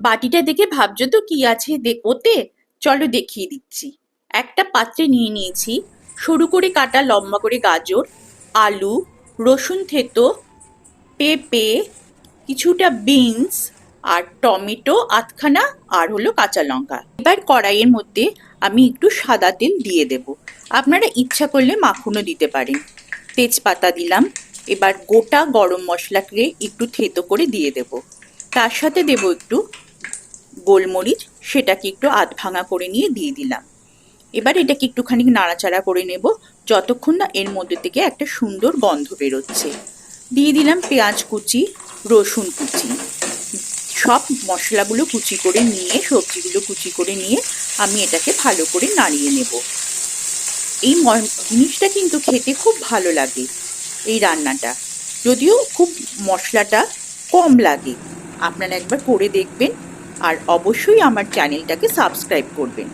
বাটিটা দেখে ভাবছো তো কি আছে ওতে? চলো দেখিয়ে দিচ্ছি। একটা পাত্রে নিয়ে নিয়েছি সরু করে কাটা লম্বা করে গাজর, আলু, রসুন থেতো, পেঁপে, কিছুটা বিনস, আর টমেটো আধখানা, আর হলো কাঁচা লঙ্কা। এবার কড়াইয়ের মধ্যে আমি একটু সাদা তেল দিয়ে দেব। আপনারা ইচ্ছা করলে মাখনও দিতে পারেন। তেজপাতা দিলাম। এবার গোটা গরম মশলাকে একটু থেতো করে দিয়ে দেব। তার সাথে দেব একটু গোলমরিচ, সেটাকে একটু আধ ভাঙা করে নিয়ে দিয়ে দিলাম। এবার এটাকে একটুখানি নাড়াচাড়া করে নেব যতক্ষণ না এর মধ্যে থেকে একটা সুন্দর গন্ধ বেরোচ্ছে। দিয়ে দিলাম পেঁয়াজ কুচি, রসুন কুচি, সব মশলাগুলো কুচি করে নিয়ে, সবজিগুলো কুচি করে নিয়ে আমি এটাকে ভালো করে নাড়িয়ে নেব। এই জিনিসটা কিন্তু খেতে খুব ভালো লাগে, এই রান্নাটা, যদিও খুব মশলাটা কম লাগে। আপনারা একবার করে দেখবেন, আর অবশ্যই আমার চ্যানেলটাকে সাবস্ক্রাইব করবেন।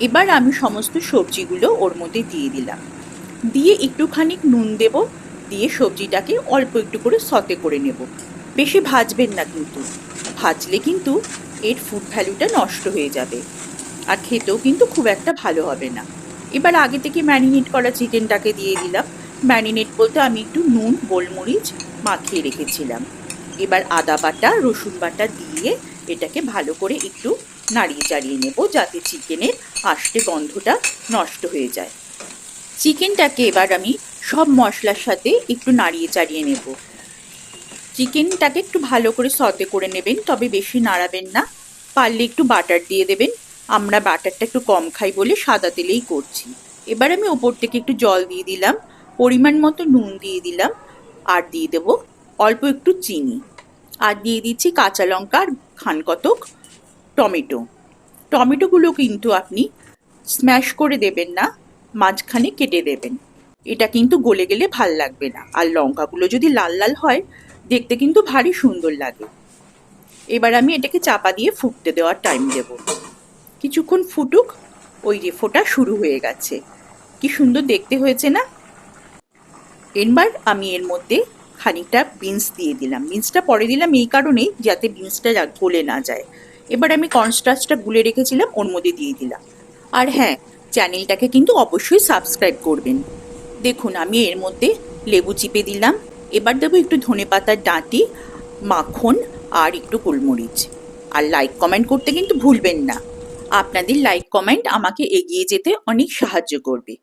এবার আমি সমস্ত সবজিগুলো ওর মধ্যে দিয়ে দিলাম। দিয়ে একটুখানি নুন দেব, দিয়ে সবজিটাকে অল্প একটু করে সতে করে নেব। বেশি ভাজবেন না কিন্তু, ভাজলে কিন্তু এর ফুড ভ্যালুটা নষ্ট হয়ে যাবে, আর খেতেও কিন্তু খুব একটা ভালো হবে না। এবার আগে থেকে ম্যারিনেট করা চিকেনটাকে দিয়ে দিলাম। ম্যারিনেট বলতে আমি একটু নুন গোলমরিচ মাখিয়ে রেখেছিলাম। এবার আদা বাটা রসুন বাটা দিয়ে এটাকে ভালো করে একটু নাড়িয়ে চাড়িয়ে নেব, যাতে চিকেনের আষ্টে গন্ধটা নষ্ট হয়ে যায়। চিকেনটাকে এবার আমি সব মশলার সাথে একটু নাড়িয়ে চাড়িয়ে নেব। চিকেনটাকে একটু ভালো করে সতে করে নেবেন, তবে বেশি নাড়াবেন না। পারলে একটু বাটার দিয়ে দেবেন। আমরা বাটারটা একটু কম খাই বলে সাদা তেলেই করছি। এবার আমি ওপর থেকে একটু জল দিয়ে দিলাম, পরিমাণ মতো নুন দিয়ে দিলাম, আর দিয়ে দেব অল্প একটু চিনি, আর দিয়ে দিচ্ছি কাঁচা লঙ্কা আর খানকতক টমেটো। টমেটোগুলো কিন্তু আপনি স্ম্যাশ করে দেবেন না, মাঝখানে কেটে দেবেন। এটা কিন্তু গলে গেলে ভাল লাগবে না, আর লঙ্কাগুলো যদি লাল লাল হয় দেখতে কিন্তু ভারী সুন্দর লাগে। এবার আমি এটাকে চাপা দিয়ে ফুটতে দেওয়ার টাইম দেব। কিছুক্ষণ ফুটুক। ওই যে ফোটা শুরু হয়ে গেছে, কি সুন্দর দেখতে হয়েছে না? এবার আমি এর মধ্যে খানিকটা বিনস দিয়ে দিলাম। বিনসটা পরে দিলাম এই কারণেই যাতে বিনসটা গলে না যায়। এবার আমি কর্নস্টার্চটা গুলে রেখেছিলাম ওর মধ্যে দিয়ে দিলাম। আর হ্যাঁ, চ্যানেলটাকে কিন্তু অবশ্যই সাবস্ক্রাইব করবেন। দেখুন আমি এর মধ্যে লেবু চিপে দিলাম। এবার দেবো একটু ধনেপাতার ডাঁটি, মাখন, আর একটু গোলমরিচ। আর লাইক কমেন্ট করতে কিন্তু ভুলবেন না। আপনাদের লাইক কমেন্ট আমাকে এগিয়ে যেতে অনেক সাহায্য করবে।